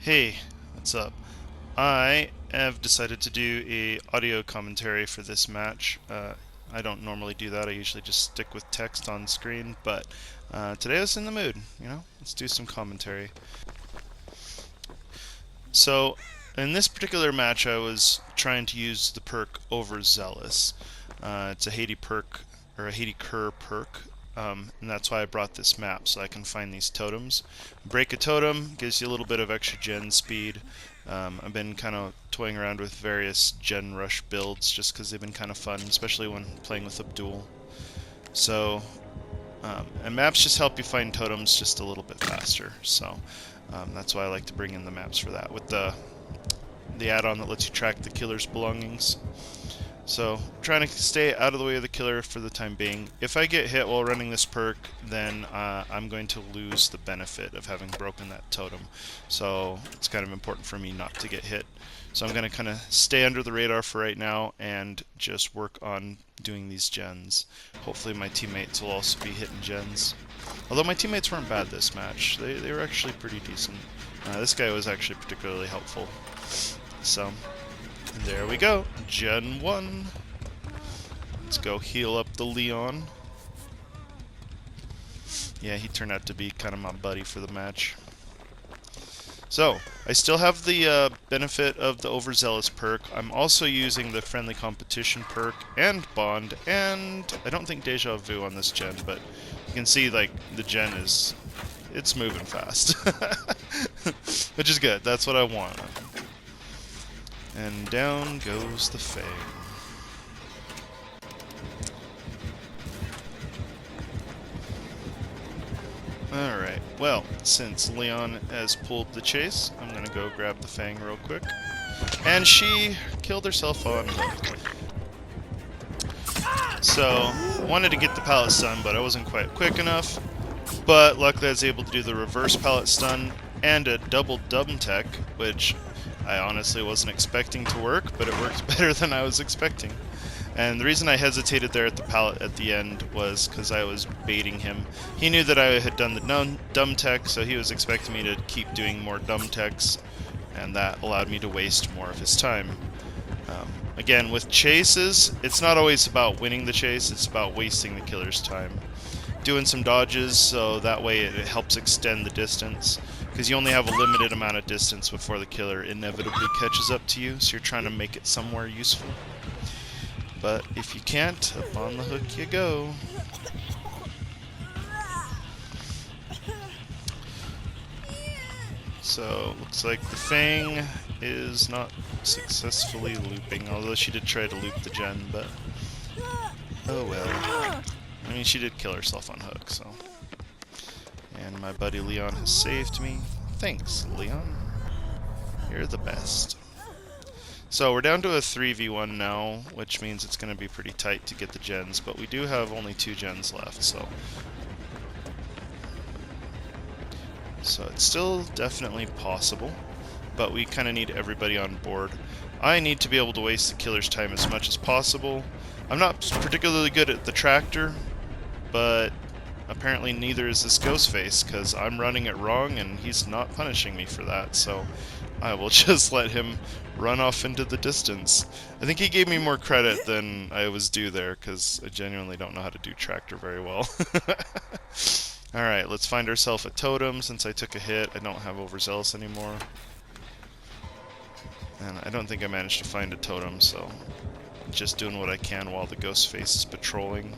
Hey, what's up? I have decided to do a audio commentary for this match. I don't normally do that. I usually just stick with text on screen, but today I was in the mood. Let's do some commentary. So, in this particular match, I was trying to use the perk Overzealous. It's a Haiti perk or a Haiti Cur perk. And that's why I brought this map, so I can find these totems. Break a totem gives you a little bit of extra gen speed. I've been kind of toying around with various gen rush builds just because they've been kind of fun, especially when playing with Abdul. So, and maps just help you find totems just a little bit faster. So that's why I like to bring in the maps for that, with the add-on that lets you track the killer's belongings. So, trying to stay out of the way of the killer for the time being. If I get hit while running this perk, then I'm going to lose the benefit of having broken that totem. So, it's kind of important for me not to get hit. So I'm going to kind of stay under the radar for right now and just work on doing these gens. Hopefully my teammates will also be hitting gens. Although my teammates weren't bad this match. They were actually pretty decent. This guy was actually particularly helpful. So, there we go. Gen 1. Let's go heal up the Leon. Yeah, he turned out to be kind of my buddy for the match. So, I still have the benefit of the Overzealous perk. I'm also using the Friendly Competition perk and Bond, and I don't think Deja Vu on this gen, but you can see, like, the gen it's moving fast. Which is good. That's what I want. And down goes the Fang. Alright, well, since Leon has pulled the chase, I'm gonna go grab the Fang real quick. And she killed herself on hook. So, wanted to get the pallet stun, but I wasn't quite quick enough. But luckily I was able to do the reverse pallet stun and a double dum tech, which I honestly wasn't expecting to work, but it worked better than I was expecting. And the reason I hesitated there at the pallet at the end was because I was baiting him. He knew that I had done the dumb tech, so he was expecting me to keep doing more dumb techs, and that allowed me to waste more of his time. Again, with chases, it's not always about winning the chase, it's about wasting the killer's time. Doing some dodges, so that way it helps extend the distance, because you only have a limited amount of distance before the killer inevitably catches up to you, so you're trying to make it somewhere useful. But if you can't, up on the hook you go. So, looks like the Fang is not successfully looping, although she did try to loop the gen, but oh well. I mean, she did kill herself on hook, so. And my buddy Leon has saved me. Thanks, Leon. You're the best. So we're down to a 3v1 now, which means it's going to be pretty tight to get the gens, but we do have only 2 gens left, so it's still definitely possible, but we kind of need everybody on board. I need to be able to waste the killer's time as much as possible. I'm not particularly good at the tractor, but apparently neither is this Ghostface, because I'm running it wrong and he's not punishing me for that, so I will just let him run off into the distance. I think he gave me more credit than I was due there, because I genuinely don't know how to do tractor very well. Alright, let's find ourselves a totem. Since I took a hit, I don't have Overzealous anymore. And I don't think I managed to find a totem, so just doing what I can while the Ghostface is patrolling.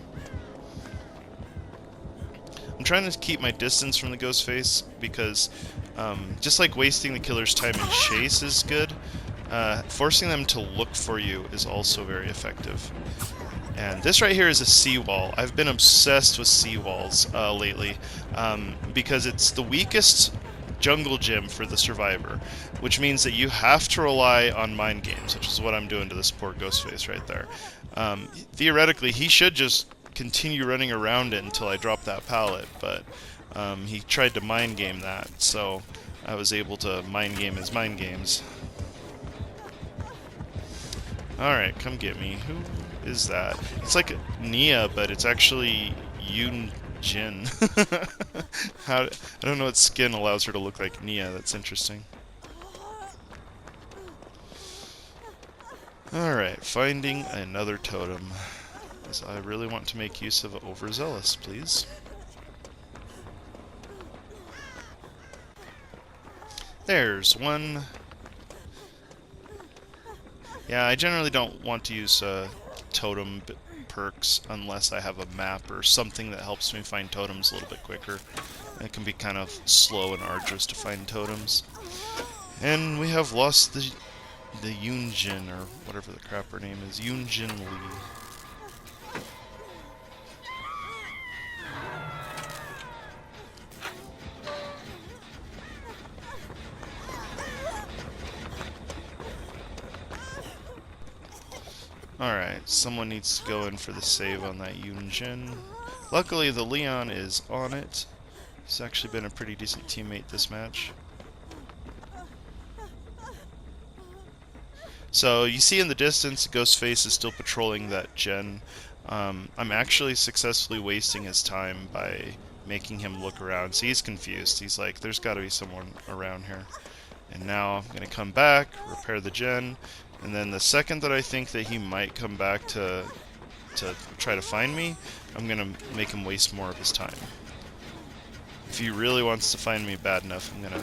I'm trying to keep my distance from the Ghostface because just like wasting the killer's time in chase is good, forcing them to look for you is also very effective. And this right here is a seawall. I've been obsessed with seawalls lately because it's the weakest jungle gym for the survivor, which means that you have to rely on mind games, which is what I'm doing to this poor Ghostface right there. Theoretically, he should just continue running around it until I drop that pallet, but he tried to mind game that, so I was able to mind game his mind games. Alright, come get me. Who is that? It's like Nia, but it's actually Yoon Jin. I don't know what skin allows her to look like Nia, that's interesting. Alright, finding another totem. Because I really want to make use of Overzealous, please. There's one. Yeah, I generally don't want to use totem perks unless I have a map or something that helps me find totems a little bit quicker. It can be kind of slow and arduous to find totems. And we have lost the Yunjin, or whatever the crap her name is, Yunjin Lee. Alright, someone needs to go in for the save on that Yunjin. Luckily, the Leon is on it. He's actually been a pretty decent teammate this match. So, you see in the distance, Ghostface is still patrolling that gen. I'm actually successfully wasting his time by making him look around. See, he's confused. He's like, there's gotta be someone around here. And now I'm gonna come back, repair the gen, and then the second that I think that he might come back to try to find me, I'm gonna make him waste more of his time. If he really wants to find me bad enough, I'm gonna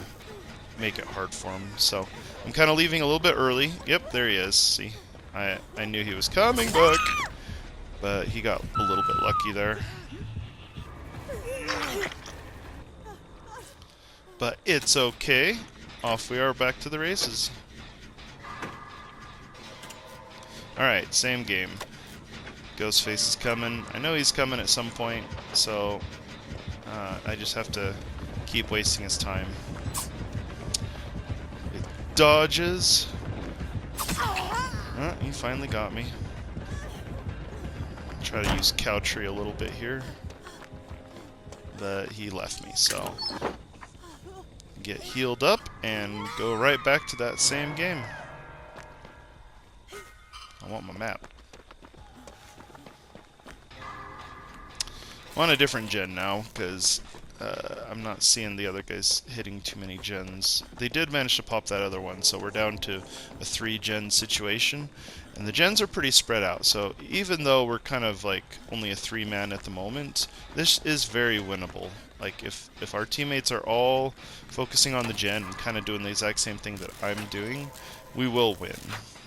make it hard for him. So I'm kind of leaving a little bit early. Yep, there he is. See, I knew he was coming back, but he got a little bit lucky there. But it's okay. Off we are back to the races. Alright, same game. Ghostface is coming. I know he's coming at some point, so I just have to keep wasting his time. With dodges. He finally got me. Try to use Cow Tree a little bit here. But he left me, so get healed up and go right back to that same game. I want my map. I'm on a different gen now, because I'm not seeing the other guys hitting too many gens. They did manage to pop that other one, so we're down to a 3-gen situation. And the gens are pretty spread out, so even though we're kind of like only a 3-man at the moment, this is very winnable. Like, if our teammates are all focusing on the gen and kind of doing the exact same thing that I'm doing, we will win.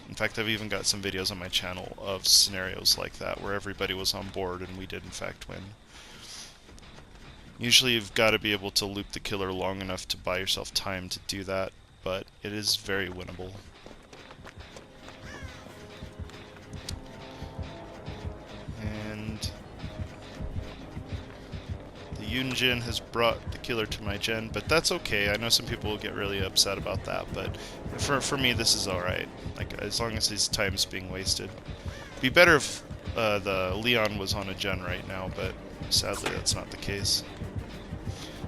In fact, I've even got some videos on my channel of scenarios like that, where everybody was on board and we did in fact win. Usually you've got to be able to loop the killer long enough to buy yourself time to do that, but it is very winnable. And the Yunjin has brought the killer to my gen, but that's okay. I know some people will get really upset about that, but for me this is alright. Like, as long as his time's being wasted. It'd be better if the Leon was on a gen right now, but sadly that's not the case.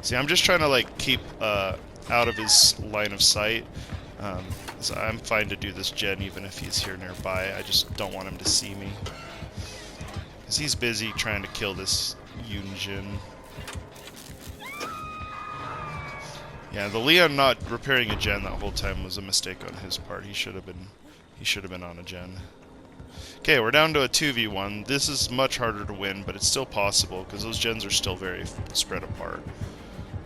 See, I'm just trying to like keep out of his line of sight. So I'm fine to do this gen even if he's here nearby. I just don't want him to see me, because he's busy trying to kill this Yunjin. Yeah, the Leon not repairing a gen that whole time was a mistake on his part. He should have been on a gen. Okay, we're down to a 2v1. This is much harder to win, but it's still possible because those gens are still very spread apart.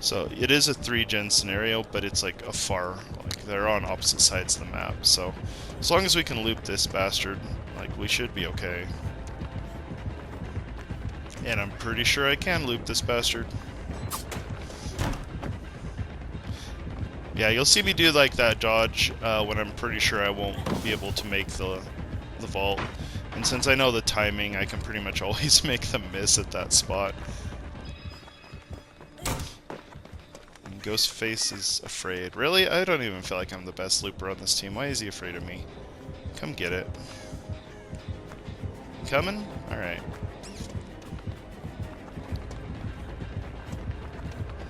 So it is a 3-gen scenario, but it's like they're on opposite sides of the map. So as long as we can loop this bastard, like, we should be okay. And I'm pretty sure I can loop this bastard. Yeah, you'll see me do like that dodge when I'm pretty sure I won't be able to make the vault. And since I know the timing, I can pretty much always make them miss at that spot. And Ghostface is afraid. Really? I don't even feel like I'm the best looper on this team. Why is he afraid of me? Come get it. Coming? Alright.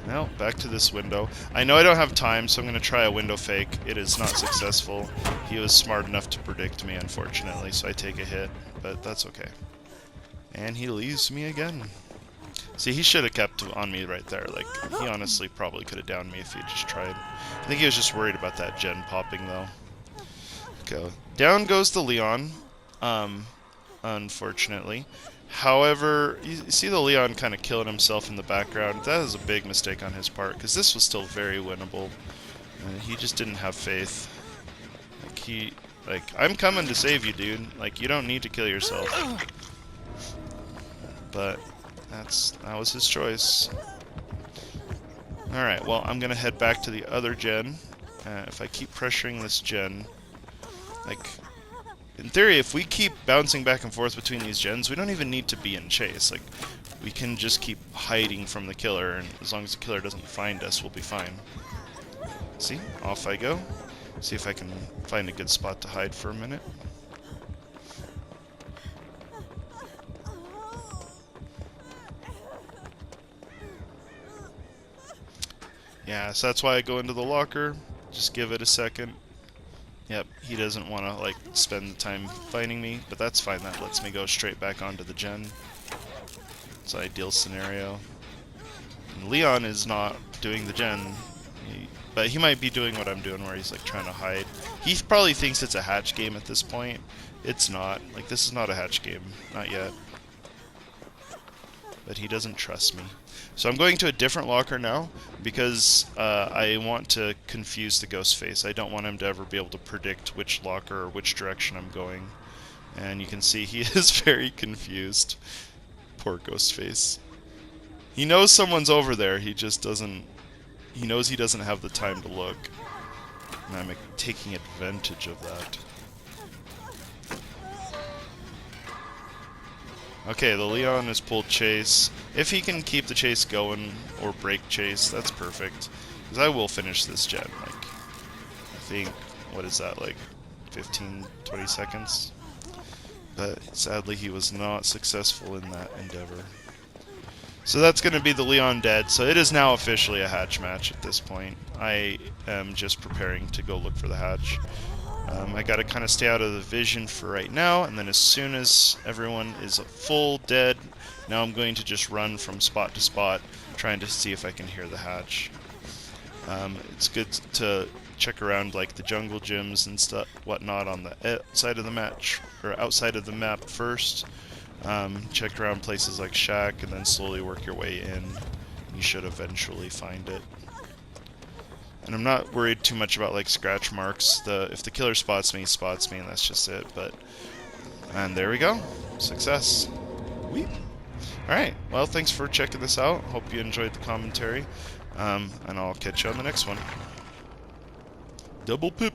Well, back to this window. I know I don't have time, so I'm going to try a window fake. It is not successful. He was smart enough to predict me, unfortunately, so I take a hit, but that's okay. And he leaves me again. See, he should have kept on me right there. Like, he honestly probably could have downed me if he had just tried. I think he was just worried about that gen popping, though. Go. Down goes the Leon, unfortunately. However, you see the Leon kind of killing himself in the background. That is a big mistake on his part, because this was still very winnable. He just didn't have faith. Like, I'm coming to save you, dude. Like, you don't need to kill yourself. But that was his choice. Alright, well, I'm gonna head back to the other gen. If I keep pressuring this gen, like, in theory, if we keep bouncing back and forth between these gens, we don't even need to be in chase. Like, we can just keep hiding from the killer, and as long as the killer doesn't find us, we'll be fine. See? Off I go. See if I can find a good spot to hide for a minute. Yeah, so that's why I go into the locker. Just give it a second. Yep, he doesn't want to, like, spend the time fighting me, but that's fine. That lets me go straight back onto the gen. It's an ideal scenario. And Leon is not doing the gen, but he might be doing what I'm doing, where he's, like, trying to hide. He probably thinks it's a hatch game at this point. It's not. Like, this is not a hatch game. Not yet. But he doesn't trust me. So I'm going to a different locker now, because I want to confuse the Ghostface. I don't want him to ever be able to predict which locker or which direction I'm going. And you can see he is very confused. Poor Ghostface. He knows someone's over there, he just doesn't... He knows he doesn't have the time to look. And I'm taking advantage of that. Okay, the Leon has pulled chase. If he can keep the chase going, or break chase, that's perfect. Because I will finish this gen, like, I think, what is that, like, 15, 20 seconds? But sadly he was not successful in that endeavor. So that's going to be the Leon dead, so it is now officially a hatch match at this point. I am just preparing to go look for the hatch. I gotta kind of stay out of the vision for right now, and then as soon as everyone is full dead, now I'm going to just run from spot to spot, trying to see if I can hear the hatch. It's good to check around like the jungle gyms and stuff, whatnot, on the outside of the match or outside of the map first. Check around places like Shack, and then slowly work your way in. You should eventually find it. And I'm not worried too much about like scratch marks. If the killer spots me, and that's just it. And there we go, success. Weep. All right. Well, thanks for checking this out. Hope you enjoyed the commentary, and I'll catch you on the next one. Double pip.